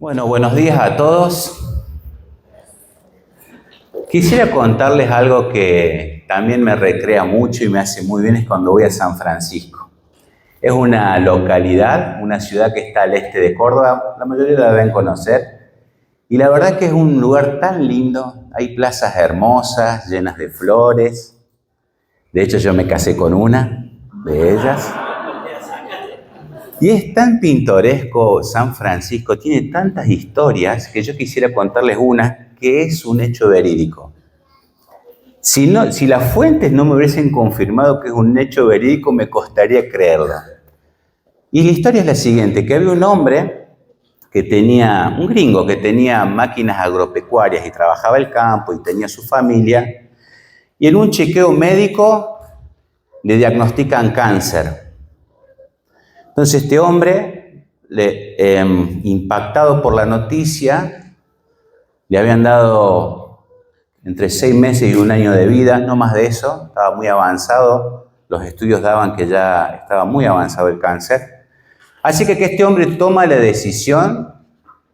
Bueno, buenos días a todos. Quisiera contarles algo que también me recrea mucho y me hace muy bien, es cuando voy a San Francisco. Es una localidad, una ciudad que está al este de Córdoba, la mayoría la deben conocer, y la verdad que es un lugar tan lindo, hay plazas hermosas, llenas de flores. De hecho, yo me casé con una de ellas. Y es tan pintoresco San Francisco, tiene tantas historias que yo quisiera contarles una que es un hecho verídico. Si las fuentes no me hubiesen confirmado que es un hecho verídico, me costaría creerlo. Y la historia es la siguiente, que había un hombre un gringo que tenía máquinas agropecuarias y trabajaba el campo y tenía su familia, y en un chequeo médico le diagnostican cáncer. Entonces este hombre, impactado por la noticia, le habían dado entre 6 meses y 1 año de vida, no más de eso, estaba muy avanzado, los estudios daban que ya estaba muy avanzado el cáncer. Así que este hombre toma la decisión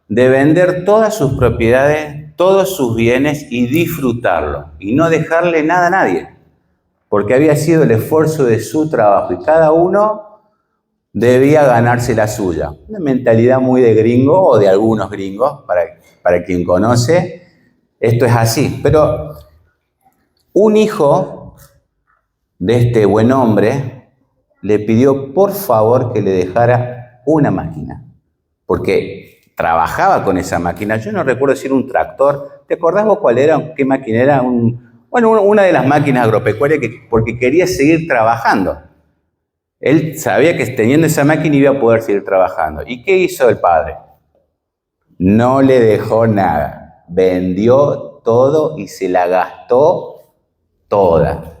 de vender todas sus propiedades, todos sus bienes y disfrutarlo, y no dejarle nada a nadie, porque había sido el esfuerzo de su trabajo y cada uno debía ganarse la suya. Una mentalidad muy de gringo o de algunos gringos, para quien conoce, esto es así. Pero un hijo de este buen hombre le pidió por favor que le dejara una máquina, porque trabajaba con esa máquina. Yo no recuerdo si era un tractor. ¿Te acordás vos cuál era? ¿Qué máquina era? Una de las máquinas agropecuarias porque quería seguir trabajando. Él sabía que teniendo esa máquina iba a poder seguir trabajando. ¿Y qué hizo el padre? No le dejó nada. Vendió todo y se la gastó toda.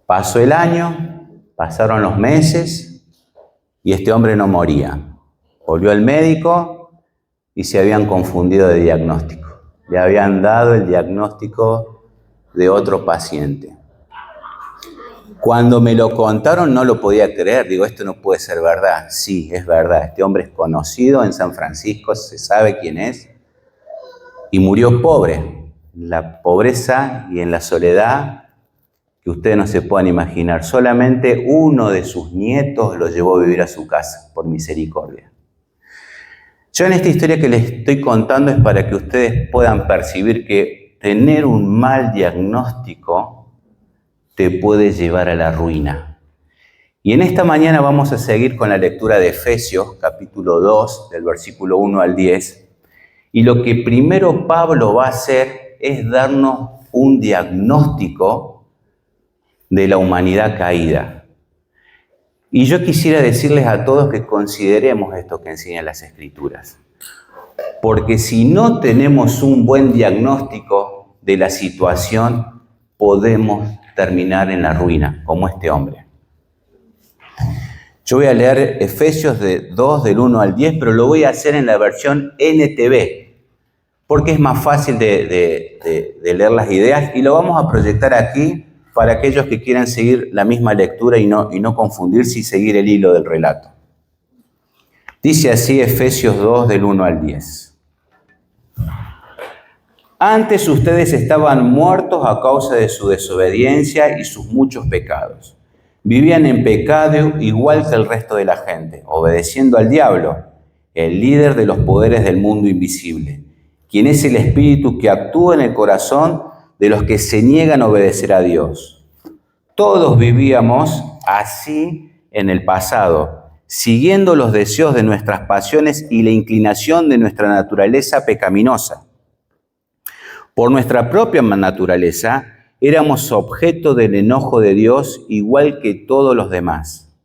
Pasó el año, pasaron los meses y este hombre no moría. Volvió al médico y se habían confundido de diagnóstico. Le habían dado el diagnóstico de otro paciente. Cuando me lo contaron no lo podía creer, digo, esto no puede ser verdad. Sí, es verdad, este hombre es conocido en San Francisco, se sabe quién es, y murió pobre, en la pobreza y en la soledad que ustedes no se puedan imaginar. Solamente uno de sus nietos lo llevó a vivir a su casa, por misericordia. Yo en esta historia que les estoy contando es para que ustedes puedan percibir que tener un mal diagnóstico te puede llevar a la ruina. Y en esta mañana vamos a seguir con la lectura de Efesios, capítulo 2, del versículo 1 al 10. Y lo que primero Pablo va a hacer es darnos un diagnóstico de la humanidad caída. Y yo quisiera decirles a todos que consideremos esto que enseñan las Escrituras. Porque si no tenemos un buen diagnóstico de la situación, podemos terminar en la ruina, como este hombre. Yo voy a leer Efesios 2, del 1 al 10, pero lo voy a hacer en la versión NTV, porque es más fácil de leer las ideas, y lo vamos a proyectar aquí para aquellos que quieran seguir la misma lectura y no confundirse y seguir el hilo del relato. Dice así Efesios 2, del 1 al 10. Antes ustedes estaban muertos a causa de su desobediencia y sus muchos pecados. Vivían en pecado igual que el resto de la gente, obedeciendo al diablo, el líder de los poderes del mundo invisible, quien es el espíritu que actúa en el corazón de los que se niegan a obedecer a Dios. Todos vivíamos así en el pasado, siguiendo los deseos de nuestras pasiones y la inclinación de nuestra naturaleza pecaminosa. Por nuestra propia naturaleza, éramos objeto del enojo de Dios igual que todos los demás.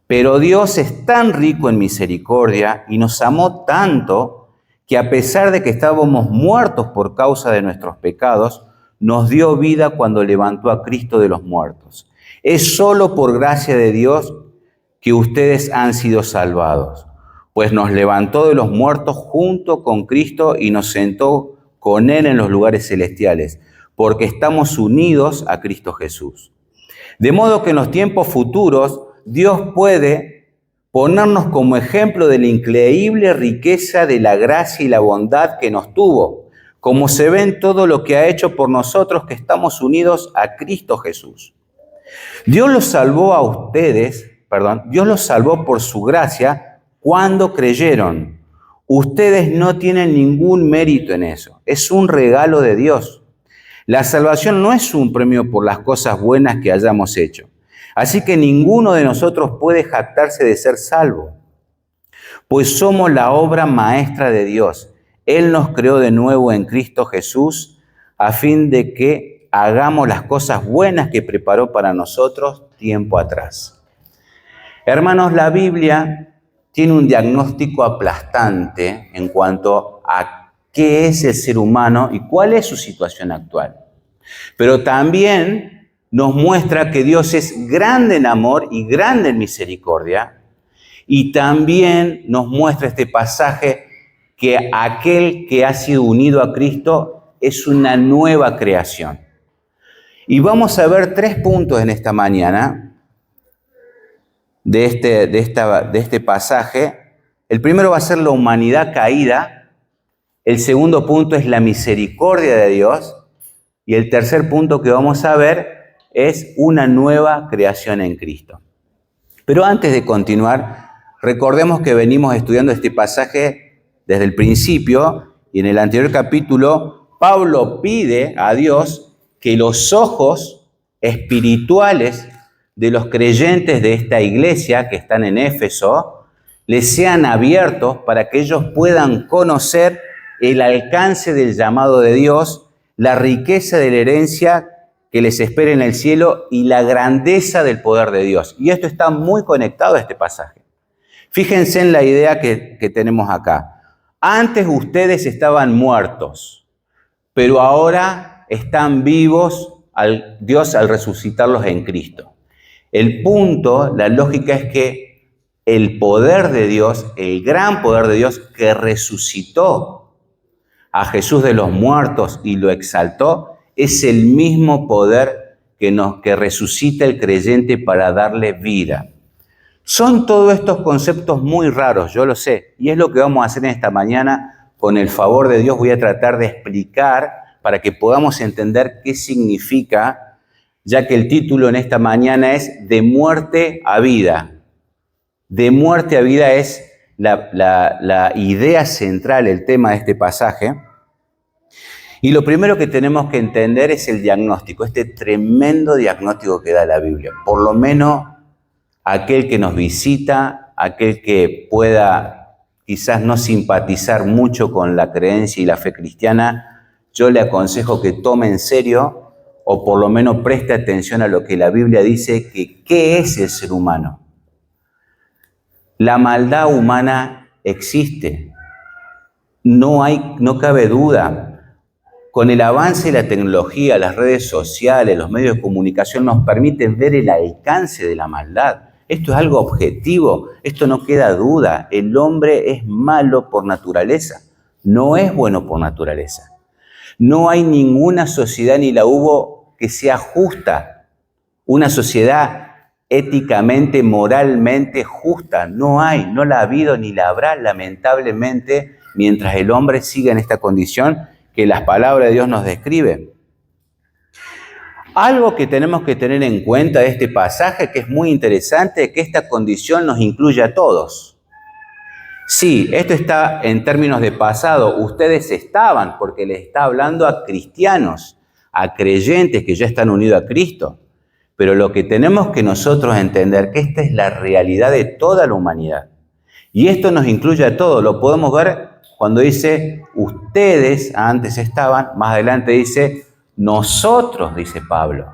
Pero Dios es tan rico en misericordia y nos amó tanto que a pesar de que estábamos muertos por causa de nuestros pecados, nos dio vida cuando levantó a Cristo de los muertos. Es solo por gracia de Dios que ustedes han sido salvados, pues nos levantó de los muertos junto con Cristo y nos sentó con Él en los lugares celestiales, porque estamos unidos a Cristo Jesús. De modo que en los tiempos futuros Dios puede, ponernos como ejemplo de la increíble riqueza de la gracia y la bondad que nos tuvo, como se ve en todo lo que ha hecho por nosotros que estamos unidos a Cristo Jesús. Dios los salvó por su gracia cuando creyeron. Ustedes no tienen ningún mérito en eso, es un regalo de Dios. La salvación no es un premio por las cosas buenas que hayamos hecho. Así que ninguno de nosotros puede jactarse de ser salvo, pues somos la obra maestra de Dios. Él nos creó de nuevo en Cristo Jesús a fin de que hagamos las cosas buenas que preparó para nosotros tiempo atrás. Hermanos, la Biblia tiene un diagnóstico aplastante en cuanto a qué es el ser humano y cuál es su situación actual. Pero también nos muestra que Dios es grande en amor y grande en misericordia. Y también nos muestra este pasaje que aquel que ha sido unido a Cristo es una nueva creación. Y vamos a ver 3 puntos en esta mañana de este pasaje. El primero va a ser la humanidad caída. El segundo punto es la misericordia de Dios. Y el tercer punto que vamos a ver es una nueva creación en Cristo. Pero antes de continuar, recordemos que venimos estudiando este pasaje desde el principio y en el anterior capítulo Pablo pide a Dios que los ojos espirituales de los creyentes de esta iglesia que están en Éfeso les sean abiertos para que ellos puedan conocer el alcance del llamado de Dios, la riqueza de la herencia que les espera en el cielo y la grandeza del poder de Dios. Y esto está muy conectado a este pasaje. Fíjense en la idea que tenemos acá. Antes ustedes estaban muertos, pero ahora están vivos Dios al resucitarlos en Cristo. El punto, la lógica es que el poder de Dios, el gran poder de Dios que resucitó a Jesús de los muertos y lo exaltó, es el mismo poder que resucita el creyente para darle vida. Son todos estos conceptos muy raros, yo lo sé, y es lo que vamos a hacer en esta mañana. Con el favor de Dios voy a tratar de explicar para que podamos entender qué significa, ya que el título en esta mañana es De muerte a vida. De muerte a vida es la idea central, el tema de este pasaje. Y lo primero que tenemos que entender es el diagnóstico, este tremendo diagnóstico que da la Biblia. Por lo menos aquel que nos visita, aquel que pueda quizás no simpatizar mucho con la creencia y la fe cristiana, yo le aconsejo que tome en serio o por lo menos preste atención a lo que la Biblia dice, que ¿qué es el ser humano? La maldad humana existe, no cabe duda. Con el avance de la tecnología, las redes sociales, los medios de comunicación nos permiten ver el alcance de la maldad. Esto es algo objetivo, esto no queda duda. El hombre es malo por naturaleza, no es bueno por naturaleza. No hay ninguna sociedad, ni la hubo, que sea justa. Una sociedad éticamente, moralmente justa. No hay, no la ha habido ni la habrá, lamentablemente, mientras el hombre siga en esta condición que las palabras de Dios nos describen. Algo que tenemos que tener en cuenta de este pasaje, que es muy interesante, es que esta condición nos incluye a todos. Sí, esto está en términos de pasado. Ustedes estaban, porque les está hablando a cristianos, a creyentes que ya están unidos a Cristo. Pero lo que tenemos que nosotros entender, que esta es la realidad de toda la humanidad. Y esto nos incluye a todos. Lo podemos ver cuando dice, ustedes antes estaban, más adelante dice, nosotros, dice Pablo.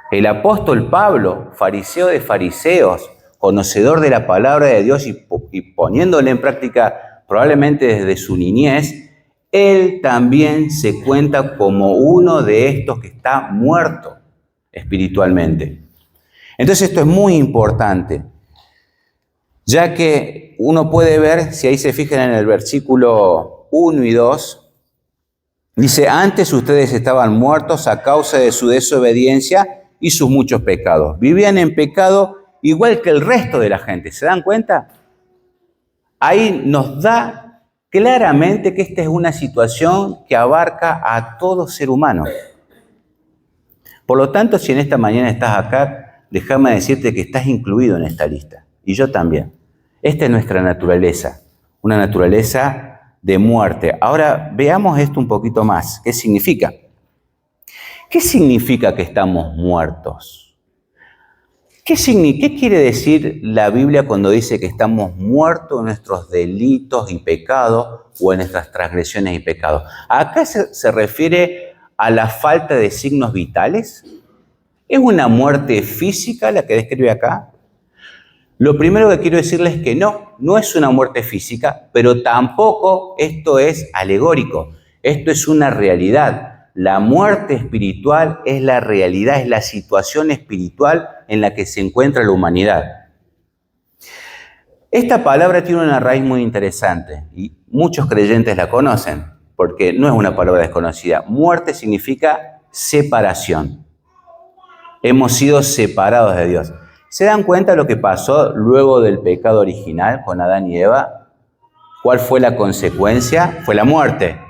El apóstol Pablo, fariseo de fariseos, conocedor de la palabra de Dios y poniéndole en práctica probablemente desde su niñez, él también se cuenta como uno de estos que está muerto espiritualmente. Entonces esto es muy importante, ya que uno puede ver, si ahí se fijan en el versículo 1 y 2, dice, antes ustedes estaban muertos a causa de su desobediencia y sus muchos pecados. Vivían en pecado igual que el resto de la gente. ¿Se dan cuenta? Ahí nos da claramente que esta es una situación que abarca a todo ser humano. Por lo tanto, si en esta mañana estás acá, déjame decirte que estás incluido en esta lista. Y yo también. Esta es nuestra naturaleza, una naturaleza de muerte. Ahora veamos esto un poquito más. ¿Qué significa? ¿Qué significa que estamos muertos? ¿Qué quiere decir la Biblia cuando dice que estamos muertos en nuestros delitos y pecados o en nuestras transgresiones y pecados? Acá se refiere a la falta de signos vitales. ¿Es una muerte física la que describe acá? Lo primero que quiero decirles es que no es una muerte física, pero tampoco esto es alegórico. Esto es una realidad. La muerte espiritual es la realidad, es la situación espiritual en la que se encuentra la humanidad. Esta palabra tiene una raíz muy interesante y muchos creyentes la conocen, porque no es una palabra desconocida. Muerte significa separación. Hemos sido separados de Dios. ¿Se dan cuenta de lo que pasó luego del pecado original con Adán y Eva? ¿Cuál fue la consecuencia? Fue la muerte.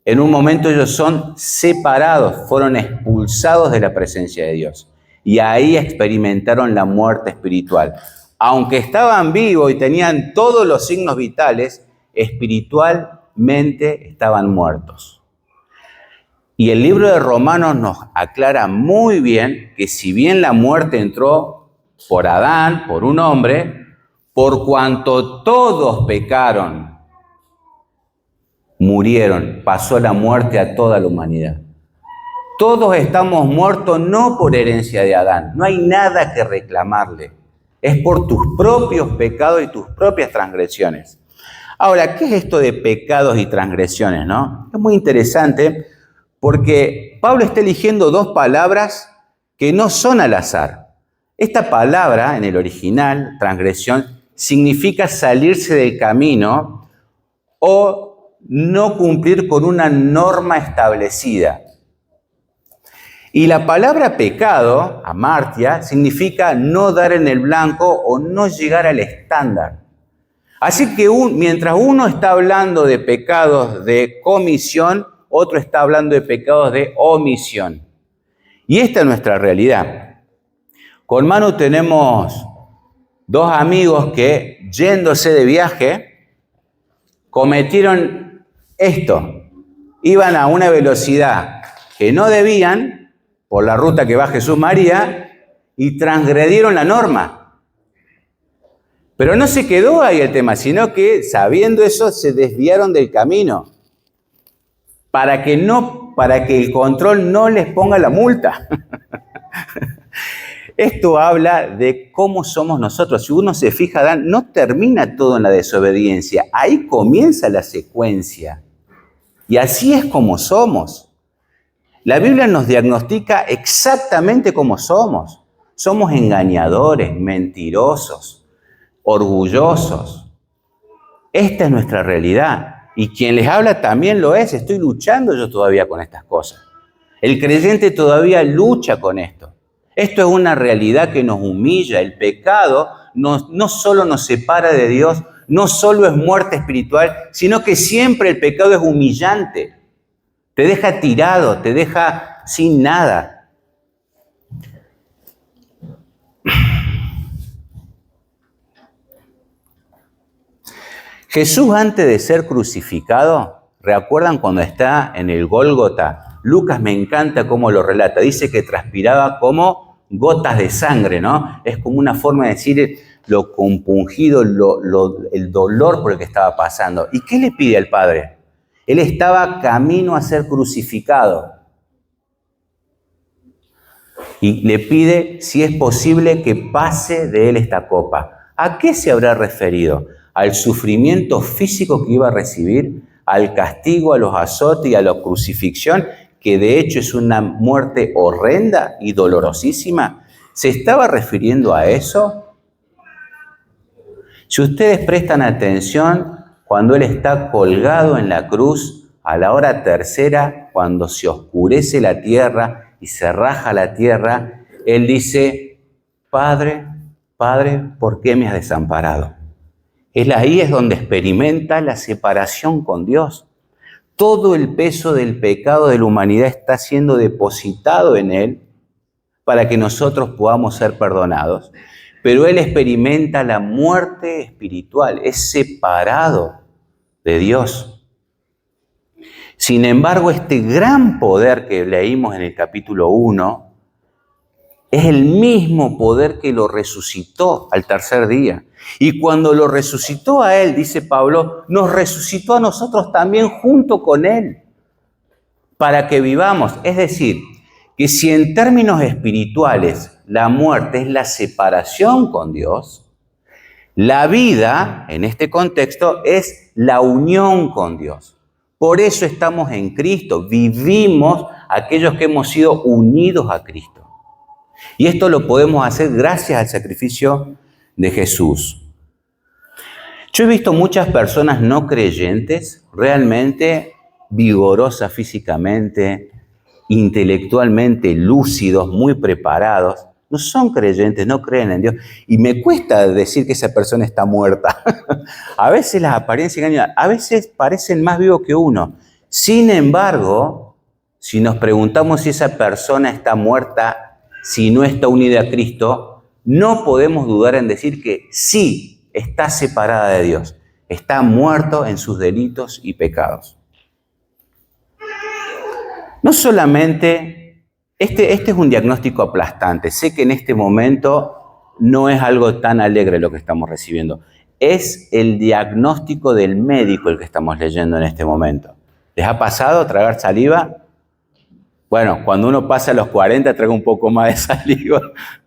En un momento ellos son separados, fueron expulsados de la presencia de Dios. Y ahí experimentaron la muerte espiritual. Aunque estaban vivos y tenían todos los signos vitales, espiritualmente estaban muertos. Y el libro de Romanos nos aclara muy bien que si bien la muerte entró por Adán, por un hombre, por cuanto todos pecaron, murieron, pasó la muerte a toda la humanidad. Todos estamos muertos no por herencia de Adán, no hay nada que reclamarle. Es por tus propios pecados y tus propias transgresiones. Ahora, ¿qué es esto de pecados y transgresiones, no? Es muy interesante porque Pablo está eligiendo dos palabras que no son al azar. Esta palabra, en el original, transgresión, significa salirse del camino o no cumplir con una norma establecida. Y la palabra pecado, amartia, significa no dar en el blanco o no llegar al estándar. Así que mientras uno está hablando de pecados de comisión, otro está hablando de pecados de omisión. Y esta es nuestra realidad. Con Manu tenemos dos amigos que, yéndose de viaje, cometieron esto. Iban a una velocidad que no debían, por la ruta que va Jesús María, y transgredieron la norma. Pero no se quedó ahí el tema, sino que, sabiendo eso, se desviaron del camino para que el control no les ponga la multa. Esto habla de cómo somos nosotros. Si uno se fija, Adán, no termina todo en la desobediencia. Ahí comienza la secuencia. Y así es como somos. La Biblia nos diagnostica exactamente cómo somos. Somos engañadores, mentirosos, orgullosos. Esta es nuestra realidad. Y quien les habla también lo es. Estoy luchando yo todavía con estas cosas. El creyente todavía lucha con esto. Esto es una realidad que nos humilla. El pecado no solo nos separa de Dios, no solo es muerte espiritual, sino que siempre el pecado es humillante. Te deja tirado, te deja sin nada. Jesús, antes de ser crucificado, ¿recuerdan cuando está en el Gólgota? Lucas me encanta cómo lo relata. Dice que transpiraba como gotas de sangre, ¿no? Es como una forma de decir lo compungido, el dolor por el que estaba pasando. ¿Y qué le pide al Padre? Él estaba camino a ser crucificado. Y le pide, si es posible, que pase de él esta copa. ¿A qué se habrá referido? ¿Al sufrimiento físico que iba a recibir? ¿Al castigo, a los azotes y a la crucifixión? Que de hecho es una muerte horrenda y dolorosísima. ¿Se estaba refiriendo a eso? Si ustedes prestan atención, cuando él está colgado en la cruz, a la hora tercera, cuando se oscurece la tierra y se raja la tierra, él dice, Padre, Padre, ¿por qué me has desamparado? Ahí es donde experimenta la separación con Dios. Todo el peso del pecado de la humanidad está siendo depositado en Él para que nosotros podamos ser perdonados. Pero Él experimenta la muerte espiritual, es separado de Dios. Sin embargo, este gran poder que leímos en el capítulo 1 es el mismo poder que lo resucitó al tercer día. Y cuando lo resucitó a Él, dice Pablo, nos resucitó a nosotros también junto con Él, para que vivamos. Es decir, que si en términos espirituales la muerte es la separación con Dios, la vida, en este contexto, es la unión con Dios. Por eso estamos en Cristo, vivimos aquellos que hemos sido unidos a Cristo. Y esto lo podemos hacer gracias al sacrificio de Jesús. Yo he visto muchas personas no creyentes, realmente vigorosas físicamente, intelectualmente lúcidos, muy preparados. No son creyentes, no creen en Dios. Y me cuesta decir que esa persona está muerta. A veces las apariencias engañan, a veces parecen más vivos que uno. Sin embargo, si nos preguntamos si esa persona está muerta, si no está unida a Cristo, no podemos dudar en decir que sí está separada de Dios. Está muerto en sus delitos y pecados. No solamente, este es un diagnóstico aplastante. Sé que en este momento no es algo tan alegre lo que estamos recibiendo. Es el diagnóstico del médico el que estamos leyendo en este momento. ¿Les ha pasado tragar saliva? Bueno, cuando uno pasa a los 40 traga un poco más de saliva.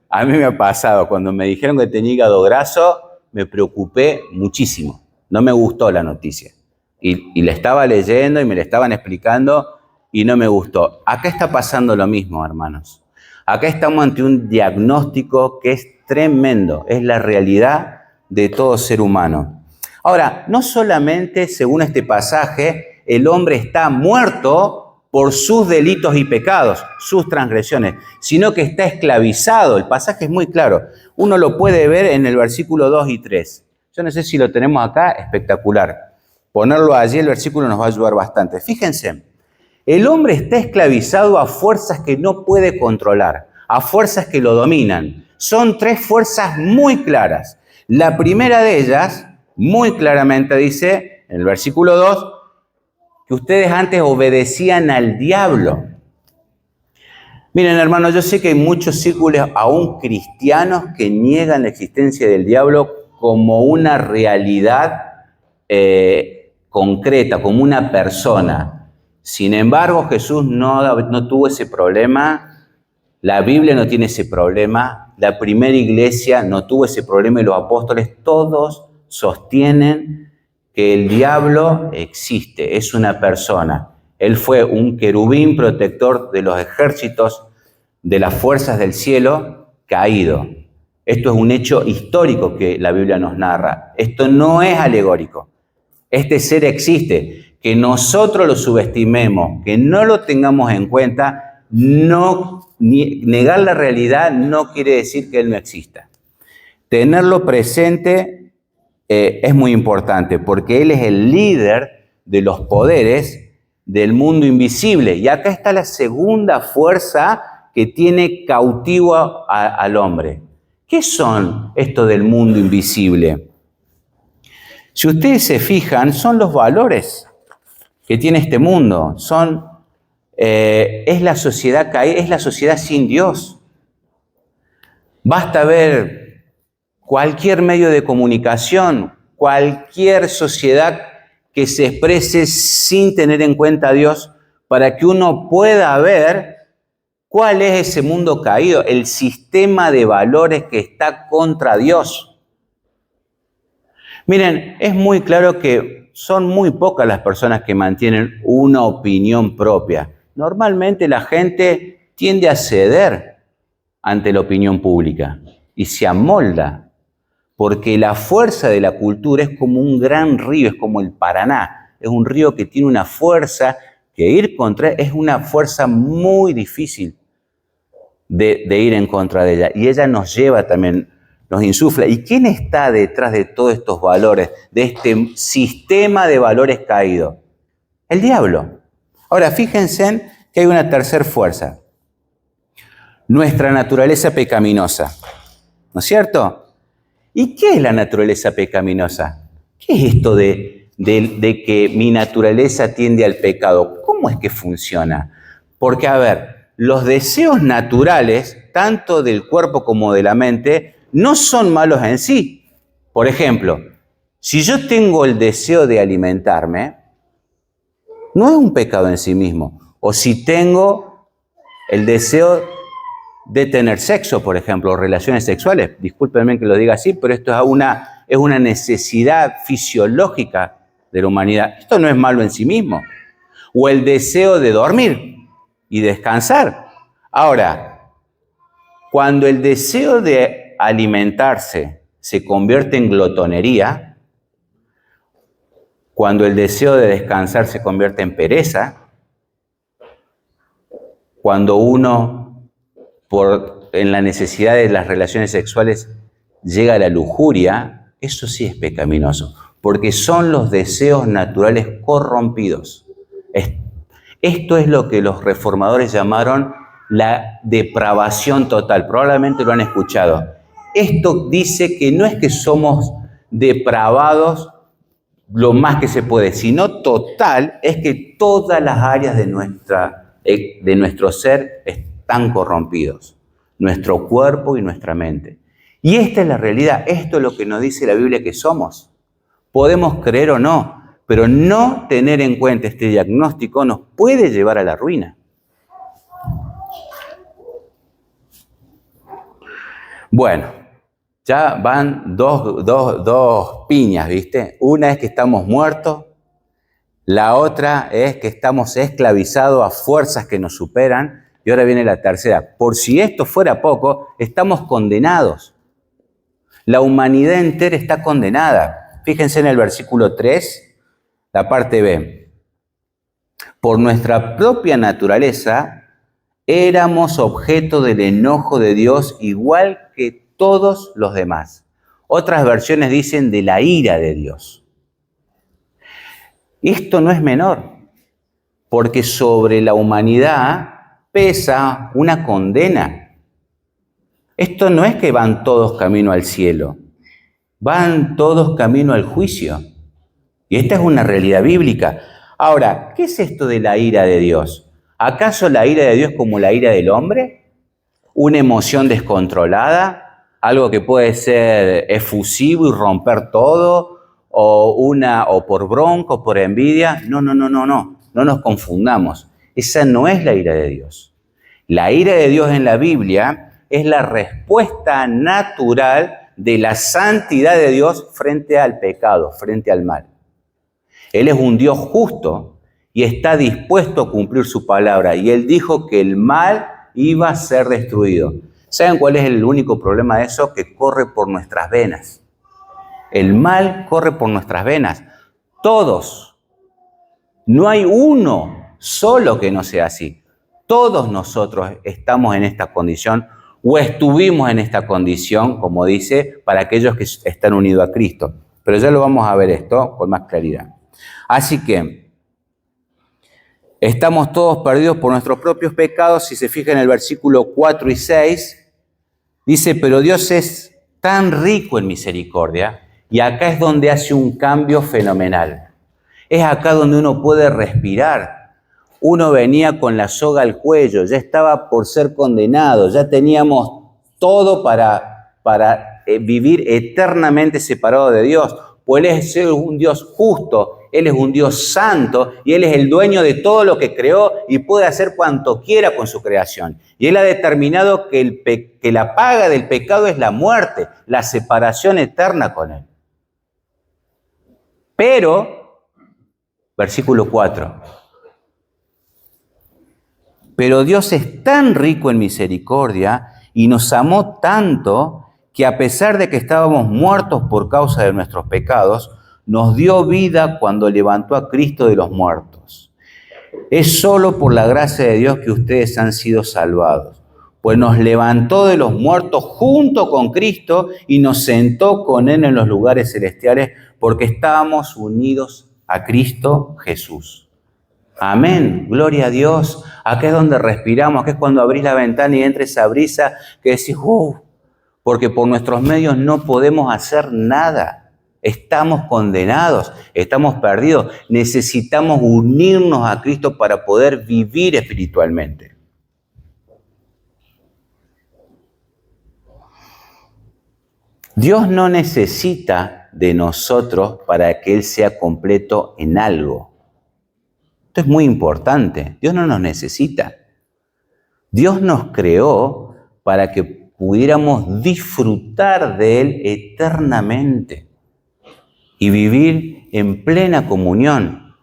A mí me ha pasado. Cuando me dijeron que tenía hígado graso, me preocupé muchísimo. No me gustó la noticia. Y la estaba leyendo y me la estaban explicando y no me gustó. Acá está pasando lo mismo, hermanos. Acá estamos ante un diagnóstico que es tremendo. Es la realidad de todo ser humano. Ahora, no solamente, según este pasaje, el hombre está muerto por sus delitos y pecados, sus transgresiones, sino que está esclavizado. El pasaje es muy claro. Uno lo puede ver en el versículo 2 y 3. Yo no sé si lo tenemos acá, espectacular. Ponerlo allí, el versículo nos va a ayudar bastante. Fíjense, el hombre está esclavizado a fuerzas que no puede controlar, a fuerzas que lo dominan. Son tres fuerzas muy claras. La primera de ellas, muy claramente dice, en el versículo 2, que ustedes antes obedecían al diablo. Miren, hermanos, yo sé que hay muchos círculos, aún cristianos, que niegan la existencia del diablo como una realidad concreta, como una persona. Sin embargo, Jesús no tuvo ese problema, la Biblia no tiene ese problema, la primera iglesia no tuvo ese problema y los apóstoles todos sostienen que el diablo existe, es una persona. Él fue un querubín protector de los ejércitos de las fuerzas del cielo caído. Esto es un hecho histórico que la Biblia nos narra. Esto no es alegórico. Este ser existe. Que nosotros lo subestimemos, que no lo tengamos en cuenta, negar la realidad no quiere decir que Él no exista. Tenerlo presente es muy importante porque Él es el líder de los poderes del mundo invisible. Y acá está la segunda fuerza que tiene cautivo al hombre. ¿Qué son estos del mundo invisible? Si ustedes se fijan, son los valores que tiene este mundo. Es la sociedad caída, es la sociedad sin Dios. Basta ver cualquier medio de comunicación, cualquier sociedad que se exprese sin tener en cuenta a Dios, para que uno pueda ver cuál es ese mundo caído, el sistema de valores que está contra Dios. Miren, es muy claro que son muy pocas las personas que mantienen una opinión propia. Normalmente la gente tiende a ceder ante la opinión pública y se amolda, porque la fuerza de la cultura es como un gran río, es como el Paraná. Es un río que tiene una fuerza que ir contra es una fuerza muy difícil de ir en contra de ella. Y ella nos lleva también nos insufla. ¿Y quién está detrás de todos estos valores, de este sistema de valores caído? El diablo. Ahora, fíjense en que hay una tercera fuerza. Nuestra naturaleza pecaminosa. ¿No es cierto? ¿Y qué es la naturaleza pecaminosa? ¿Qué es esto de que mi naturaleza tiende al pecado? ¿Cómo es que funciona? Porque, a ver, los deseos naturales, tanto del cuerpo como de la mente, no son malos en sí. Por ejemplo, si yo tengo el deseo de alimentarme, no es un pecado en sí mismo. O si tengo el deseo de tener sexo, por ejemplo, o relaciones sexuales. Discúlpenme que lo diga así, pero esto es una necesidad fisiológica de la humanidad. Esto no es malo en sí mismo. O el deseo de dormir y descansar. Ahora, cuando el deseo de alimentarse se convierte en glotonería, cuando el deseo de descansar se convierte en pereza, cuando uno en la necesidad de las relaciones sexuales llega a la lujuria, eso sí es pecaminoso, porque son los deseos naturales corrompidos. Esto es lo que los reformadores llamaron la depravación total. Probablemente lo han escuchado. Esto dice que no es que somos depravados lo más que se puede, sino total, es que todas las áreas de nuestro ser están corrompidos, nuestro cuerpo y nuestra mente. Y esta es la realidad, esto es lo que nos dice la Biblia que somos. Podemos creer o no, pero no tener en cuenta este diagnóstico nos puede llevar a la ruina. Bueno, ya van dos piñas, ¿viste? Una es que estamos muertos, la otra es que estamos esclavizados a fuerzas que nos superan, y ahora viene la tercera. Por si esto fuera poco, estamos condenados. La humanidad entera está condenada. Fíjense en el versículo 3, la parte B. Por nuestra propia naturaleza, éramos objeto del enojo de Dios igual que todos los demás. Otras versiones dicen de la ira de Dios. Esto no es menor, porque sobre la humanidad pesa una condena. Esto no es que van todos camino al cielo, van todos camino al juicio. Y esta es una realidad bíblica. Ahora, ¿qué es esto de la ira de Dios? ¿Acaso la ira de Dios es como la ira del hombre? ¿Una emoción descontrolada? ¿Algo que puede ser efusivo y romper todo? ¿O por bronca o por envidia? No nos confundamos. Esa no es la ira de Dios. La ira de Dios en la Biblia es la respuesta natural de la santidad de Dios frente al pecado, frente al mal. Él es un Dios justo y está dispuesto a cumplir su palabra. Y Él dijo que el mal iba a ser destruido. ¿Saben cuál es el único problema de eso? Que corre por nuestras venas. El mal corre por nuestras venas. Todos. No hay uno solo que no sea así. Todos nosotros estamos en esta condición o estuvimos en esta condición, como dice, para aquellos que están unidos a Cristo. Pero ya lo vamos a ver esto con más claridad. Así que estamos todos perdidos por nuestros propios pecados. Si se fijan en el versículo 4 y 6, dice, pero Dios es tan rico en misericordia, y acá es donde hace un cambio fenomenal. Es acá donde uno puede respirar. Uno venía con la soga al cuello, ya estaba por ser condenado, ya teníamos todo para vivir eternamente separado de Dios. Pues Él es un Dios justo, Él es un Dios santo y Él es el dueño de todo lo que creó y puede hacer cuanto quiera con su creación. Y Él ha determinado que la paga del pecado es la muerte, la separación eterna con Él. Pero, versículo 4, pero Dios es tan rico en misericordia y nos amó tanto que a pesar de que estábamos muertos por causa de nuestros pecados, nos dio vida cuando levantó a Cristo de los muertos. Es solo por la gracia de Dios que ustedes han sido salvados. pues nos levantó de los muertos junto con Cristo y nos sentó con Él en los lugares celestiales, porque estábamos unidos a Cristo Jesús. Amén, gloria a Dios. Acá es donde respiramos, acá es cuando abrís la ventana y entra esa brisa que decís, porque por nuestros medios no podemos hacer nada. Estamos condenados, estamos perdidos. Necesitamos unirnos a Cristo para poder vivir espiritualmente. Dios no necesita de nosotros para que Él sea completo en algo. Esto es muy importante. Dios no nos necesita. Dios nos creó para que pudiéramos disfrutar de Él eternamente y vivir en plena comunión,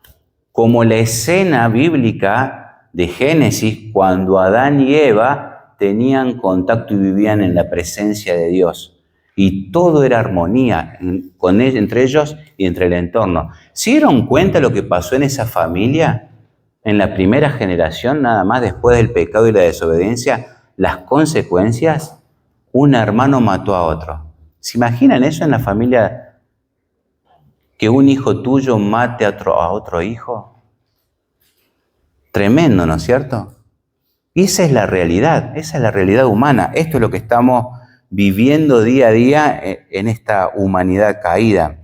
como la escena bíblica de Génesis cuando Adán y Eva tenían contacto y vivían en la presencia de Dios. Y todo era armonía entre ellos y entre el entorno. ¿Se dieron cuenta lo que pasó en esa familia? En la primera generación, nada más después del pecado y la desobediencia, las consecuencias, un hermano mató a otro. ¿Se imaginan eso en la familia? Que un hijo tuyo mate a otro hijo. Tremendo, ¿no es cierto? Y esa es la realidad humana. Esto es lo que estamos viviendo día a día en esta humanidad caída.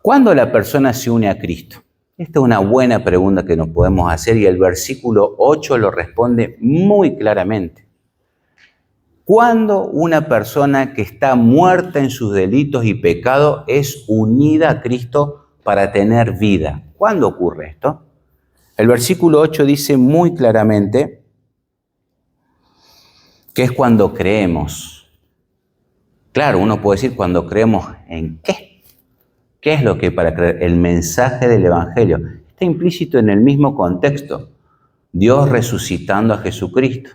¿Cuándo la persona se une a Cristo? Esta es una buena pregunta que nos podemos hacer y el versículo 8 lo responde muy claramente. ¿Cuándo una persona que está muerta en sus delitos y pecados es unida a Cristo para tener vida? ¿Cuándo ocurre esto? El versículo 8 dice muy claramente que es cuando creemos. Claro, uno puede decir cuando creemos en qué. ¿Qué es lo que para creer? El mensaje del Evangelio. Está implícito en el mismo contexto. Dios resucitando a Jesucristo.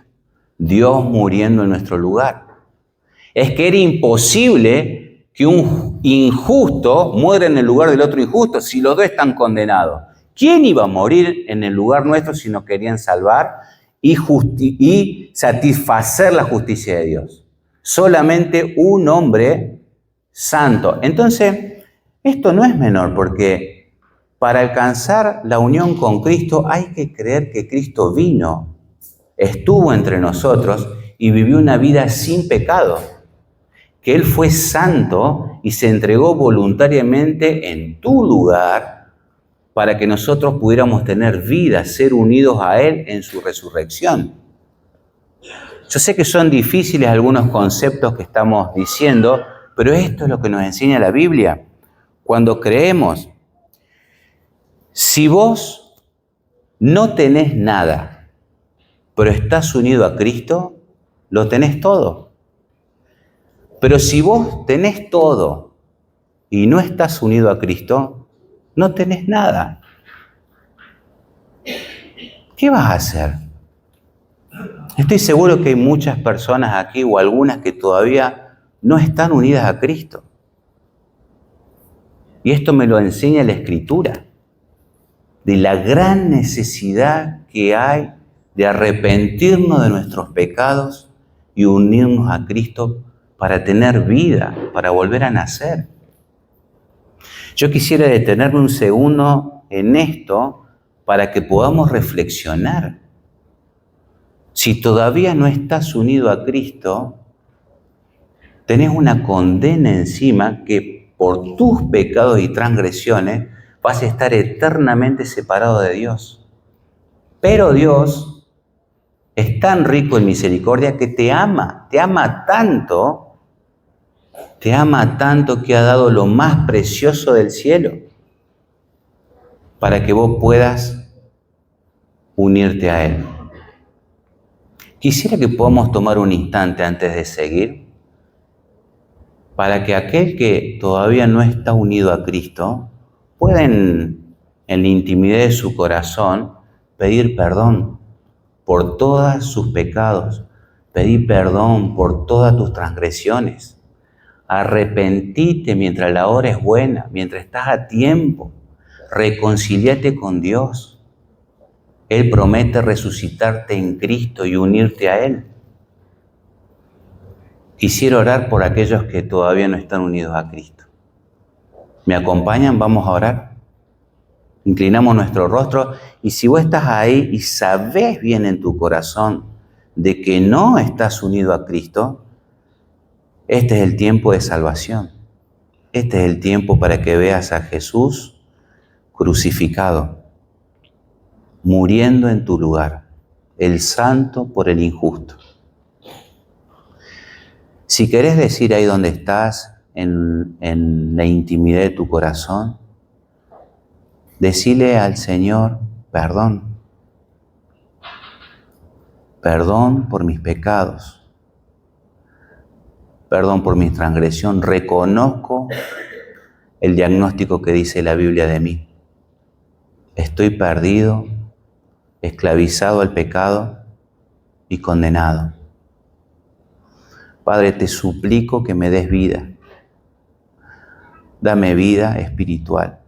Dios muriendo en nuestro lugar. Es que era imposible que un injusto muera en el lugar del otro injusto si los dos están condenados. ¿Quién iba a morir en el lugar nuestro si nos querían salvar y satisfacer la justicia de Dios? Solamente un hombre santo. Entonces, esto no es menor porque para alcanzar la unión con Cristo hay que creer que Cristo vino, estuvo entre nosotros y vivió una vida sin pecado, que Él fue santo y se entregó voluntariamente en tu lugar para que nosotros pudiéramos tener vida, ser unidos a Él en su resurrección. Yo sé que son difíciles algunos conceptos que estamos diciendo, pero esto es lo que nos enseña la Biblia. Cuando creemos, si vos no tenés nada, pero estás unido a Cristo, lo tenés todo. Pero si vos tenés todo y no estás unido a Cristo, no tenés nada. ¿Qué vas a hacer? Estoy seguro que hay muchas personas aquí o algunas que todavía no están unidas a Cristo. Y esto me lo enseña la Escritura, de la gran necesidad que hay de arrepentirnos de nuestros pecados y unirnos a Cristo para tener vida, para volver a nacer. Yo quisiera detenerme un segundo en esto para que podamos reflexionar. Si todavía no estás unido a Cristo, tenés una condena encima que por tus pecados y transgresiones vas a estar eternamente separado de Dios. Pero Dios es tan rico en misericordia que te ama tanto que ha dado lo más precioso del cielo para que vos puedas unirte a Él. Quisiera que podamos tomar un instante antes de seguir para que aquel que todavía no está unido a Cristo pueda en la intimidad de su corazón pedir perdón por todos sus pecados, pedir perdón por todas tus transgresiones. Arrepentite mientras la hora es buena, mientras estás a tiempo. Reconcíliate con Dios. Él promete resucitarte en Cristo y unirte a Él. Quisiera orar por aquellos que todavía no están unidos a Cristo. ¿Me acompañan? Vamos a orar. Inclinamos nuestro rostro y si vos estás ahí y sabés bien en tu corazón de que no estás unido a Cristo, este es el tiempo de salvación. Este es el tiempo para que veas a Jesús crucificado, muriendo en tu lugar, el santo por el injusto. Si querés decir ahí donde estás, en la intimidad de tu corazón, decile al Señor, perdón. Perdón por mis pecados. Perdón por mi transgresión. Reconozco el diagnóstico que dice la Biblia de mí. Estoy perdido, esclavizado al pecado y condenado. Padre, te suplico que me des vida. Dame vida espiritual.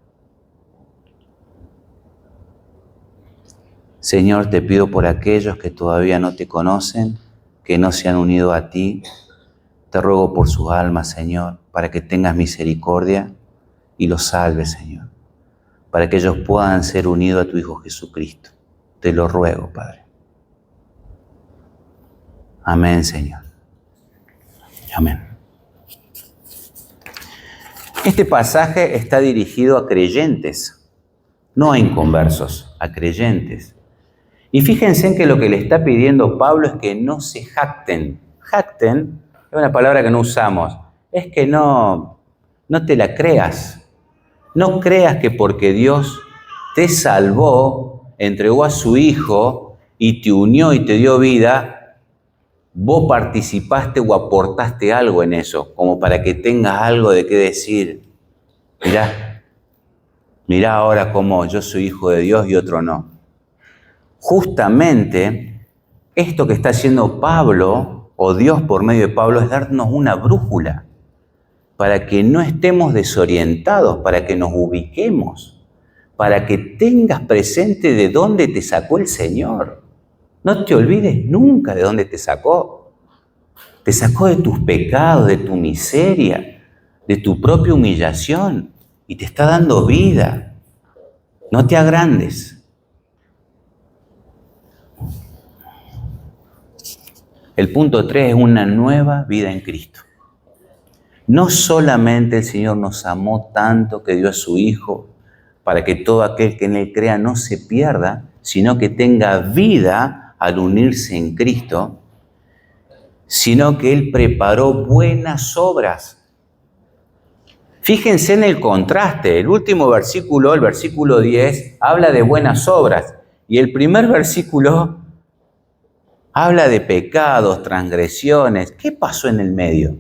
Señor, te pido por aquellos que todavía no te conocen, que no se han unido a ti. Te ruego por sus almas, Señor, para que tengas misericordia y los salves, Señor, para que ellos puedan ser unidos a tu Hijo Jesucristo. Te lo ruego, Padre. Amén, Señor. Amén. Este pasaje está dirigido a creyentes, no a inconversos, a creyentes. Y fíjense en que lo que le está pidiendo Pablo es que no se jacten. Jacten es una palabra que no usamos. Es que no te la creas. No creas que porque Dios te salvó, entregó a su Hijo y te unió y te dio vida, vos participaste o aportaste algo en eso, como para que tengas algo de qué decir. Mirá ahora cómo yo soy hijo de Dios y otro no. Justamente esto que está haciendo Pablo, o Dios por medio de Pablo, es darnos una brújula para que no estemos desorientados, para que nos ubiquemos, para que tengas presente de dónde te sacó el Señor. No te olvides nunca de dónde te sacó. Te sacó de tus pecados, de tu miseria, de tu propia humillación y te está dando vida. No te agrandes. El punto 3 es una nueva vida en Cristo. No solamente el Señor nos amó tanto que dio a su Hijo para que todo aquel que en Él crea no se pierda, sino que tenga vida al unirse en Cristo, sino que Él preparó buenas obras. Fíjense en el contraste. El último versículo, el versículo 10, habla de buenas obras. Y el primer versículo habla de pecados, transgresiones. ¿Qué pasó en el medio?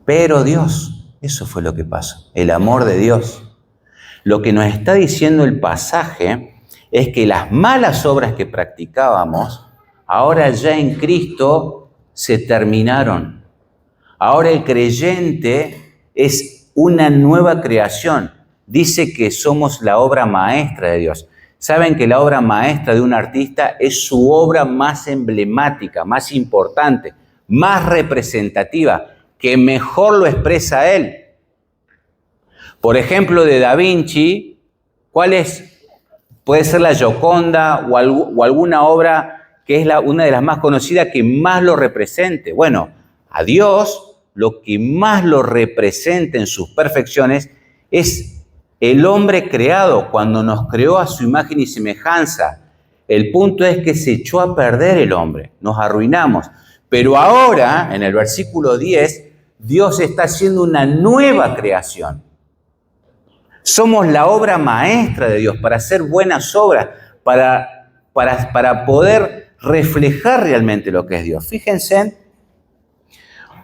Pero Dios, eso fue lo que pasó. El amor de Dios. Lo que nos está diciendo el pasaje es que las malas obras que practicábamos, ahora ya en Cristo se terminaron. Ahora el creyente es una nueva creación. Dice que somos la obra maestra de Dios. Saben que la obra maestra de un artista es su obra más emblemática, más importante, más representativa, que mejor lo expresa él. Por ejemplo, de Da Vinci, ¿cuál es? Puede ser la Gioconda o alguna obra que es una de las más conocidas que más lo represente. Bueno, a Dios lo que más lo representa en sus perfecciones es el hombre creado, cuando nos creó a su imagen y semejanza. El punto es que se echó a perder el hombre, nos arruinamos. Pero ahora, en el versículo 10, Dios está haciendo una nueva creación. Somos la obra maestra de Dios para hacer buenas obras, para poder reflejar realmente lo que es Dios. Fíjense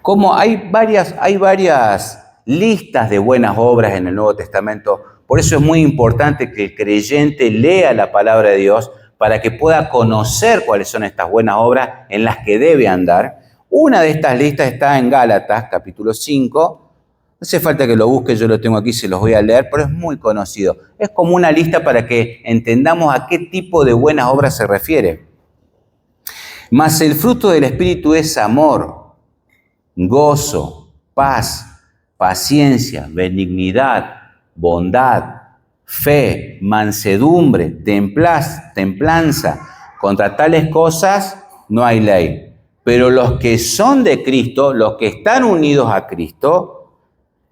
cómo hay varias listas de buenas obras en el Nuevo Testamento. Por eso es muy importante que el creyente lea la palabra de Dios para que pueda conocer cuáles son estas buenas obras en las que debe andar. Una de estas listas está en Gálatas, capítulo 5, hace falta que lo busque, yo lo tengo aquí, se los voy a leer, pero es muy conocido. Es como una lista para que entendamos a qué tipo de buenas obras se refiere. Mas el fruto del Espíritu es amor, gozo, paz, paciencia, benignidad, bondad, fe, mansedumbre, templanza. Contra tales cosas no hay ley. Pero los que son de Cristo, los que están unidos a Cristo,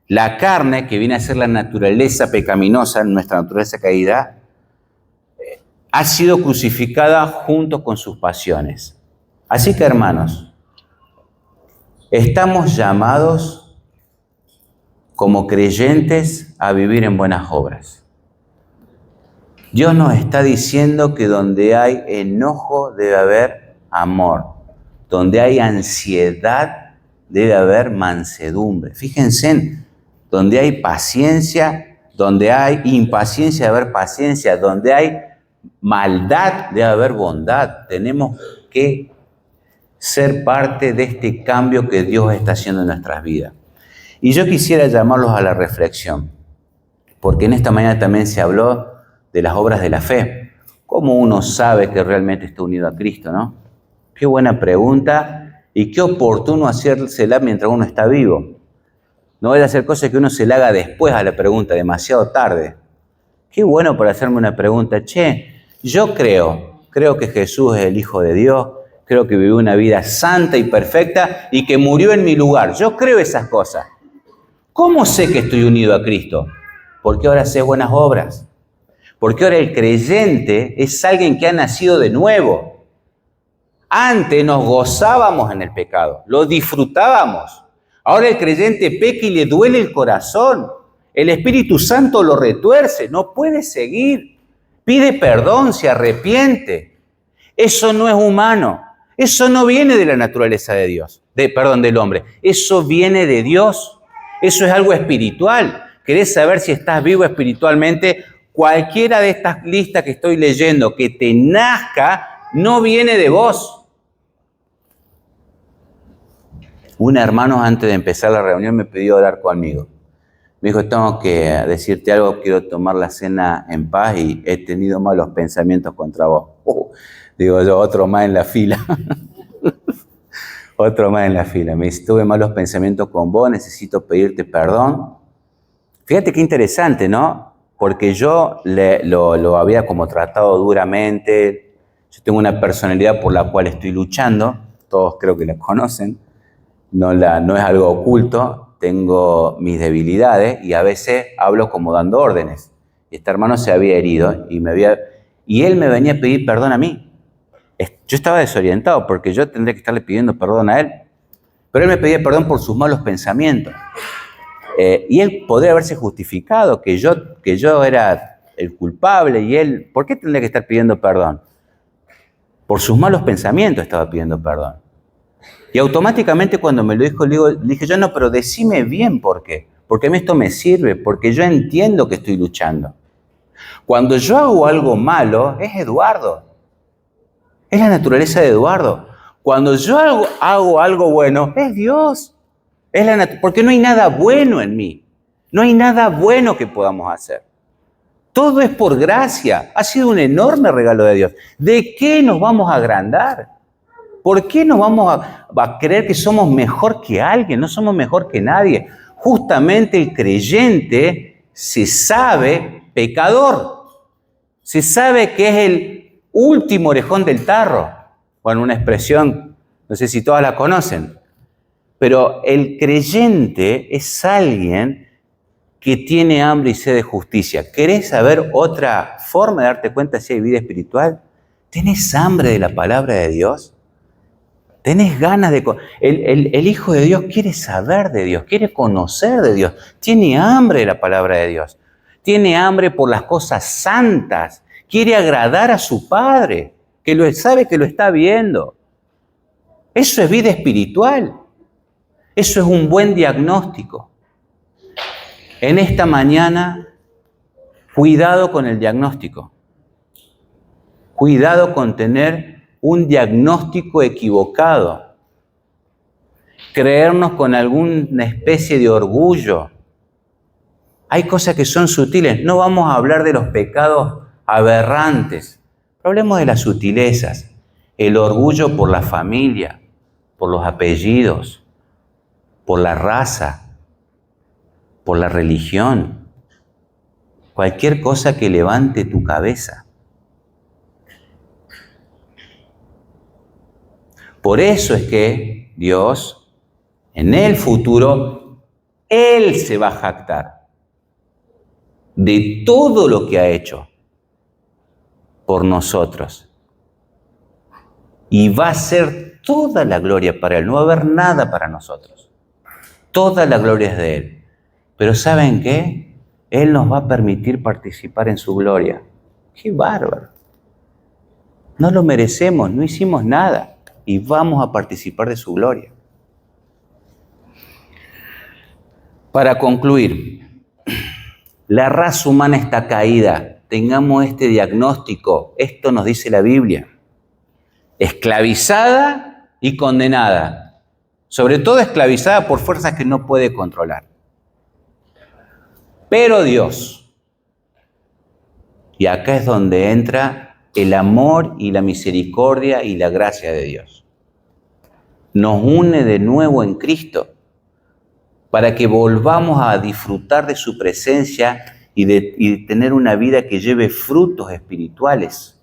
la carne, que viene a ser la naturaleza pecaminosa, nuestra naturaleza caída, ha sido crucificada junto con sus pasiones. Así que, hermanos, estamos llamados como creyentes a vivir en buenas obras. Dios nos está diciendo que donde hay enojo debe haber amor. Donde hay ansiedad debe haber mansedumbre. Fíjense, donde hay paciencia, donde hay impaciencia debe haber paciencia, donde hay maldad debe haber bondad. Tenemos que ser parte de este cambio que Dios está haciendo en nuestras vidas. Y yo quisiera llamarlos a la reflexión, porque en esta mañana también se habló de las obras de la fe. ¿Cómo uno sabe que realmente está unido a Cristo, no? Qué buena pregunta y qué oportuno hacérsela mientras uno está vivo. No vaya a hacer cosas que uno se le haga después a la pregunta, demasiado tarde. Qué bueno para hacerme una pregunta. Yo creo que Jesús es el Hijo de Dios, creo que vivió una vida santa y perfecta y que murió en mi lugar. Yo creo esas cosas. ¿Cómo sé que estoy unido a Cristo? Porque ahora sé buenas obras. Porque ahora el creyente es alguien que ha nacido de nuevo. Antes nos gozábamos en el pecado, lo disfrutábamos. Ahora el creyente peca y le duele el corazón. El Espíritu Santo lo retuerce, no puede seguir. Pide perdón, se arrepiente. Eso no es humano. Eso no viene de la naturaleza de Dios, del hombre. Eso viene de Dios. Eso es algo espiritual. ¿Querés saber si estás vivo espiritualmente? Cualquiera de estas listas que estoy leyendo que te nazca, no viene de vos. Un hermano antes de empezar la reunión me pidió orar conmigo. Me dijo, tengo que decirte algo, quiero tomar la cena en paz y he tenido malos pensamientos contra vos. Digo yo, otro más en la fila. Otro más en la fila. Me dice, tuve malos pensamientos con vos, necesito pedirte perdón. Fíjate qué interesante, ¿no? Porque yo lo había como tratado duramente. Yo tengo una personalidad por la cual estoy luchando. Todos creo que la conocen. No es algo oculto. Tengo mis debilidades y a veces hablo como dando órdenes. Y este hermano se había herido y él me venía a pedir perdón a mí. Yo estaba desorientado porque yo tendría que estarle pidiendo perdón a él. Pero él me pedía perdón por sus malos pensamientos. Y él podría haberse justificado que yo era el culpable y él, ¿por qué tendría que estar pidiendo perdón? Por sus malos pensamientos estaba pidiendo perdón. Y automáticamente cuando me lo dijo, le dije yo, no, pero decime bien por qué. Porque a mí esto me sirve, porque yo entiendo que estoy luchando. Cuando yo hago algo malo, es Eduardo. Es la naturaleza de Eduardo. Cuando yo hago algo bueno, es Dios. Porque no hay nada bueno en mí. No hay nada bueno que podamos hacer. Todo es por gracia. Ha sido un enorme regalo de Dios. ¿De qué nos vamos a agrandar? ¿Por qué nos vamos a creer que somos mejor que alguien? No somos mejor que nadie. Justamente el creyente se sabe pecador. Se sabe que es el último orejón del tarro. Bueno, una expresión, no sé si todas la conocen. Pero el creyente es alguien que tiene hambre y sed de justicia. ¿Querés saber otra forma de darte cuenta si hay vida espiritual? ¿Tenés hambre de la palabra de Dios? ¿Tenés ganas de... El Hijo de Dios quiere saber de Dios, quiere conocer de Dios. Tiene hambre de la palabra de Dios. Tiene hambre por las cosas santas. Quiere agradar a su Padre, que sabe que lo está viendo. Eso es vida espiritual. Eso es un buen diagnóstico. En esta mañana, cuidado con el diagnóstico. Cuidado con tener un diagnóstico equivocado. Creernos con alguna especie de orgullo Hay cosas que son sutiles. No vamos a hablar de los pecados aberrantes. Pero hablemos de las sutilezas. El orgullo por la familia, por los apellidos, por la raza, por la religión. Cualquier cosa que levante tu cabeza. Por eso es que Dios, en el futuro, Él se va a jactar de todo lo que ha hecho por nosotros. Y va a ser toda la gloria para Él, no va a haber nada para nosotros. Toda la gloria es de Él. Pero ¿saben qué? Él nos va a permitir participar en su gloria. ¡Qué bárbaro! No lo merecemos, no hicimos nada y vamos a participar de su gloria. Para concluir, la raza humana está caída. Tengamos este diagnóstico. Esto nos dice la Biblia. Esclavizada y condenada. Sobre todo esclavizada por fuerzas que no puede controlar. Pero Dios, y acá es donde entra el amor y la misericordia y la gracia de Dios. Nos une de nuevo en Cristo para que volvamos a disfrutar de su presencia y de tener una vida que lleve frutos espirituales.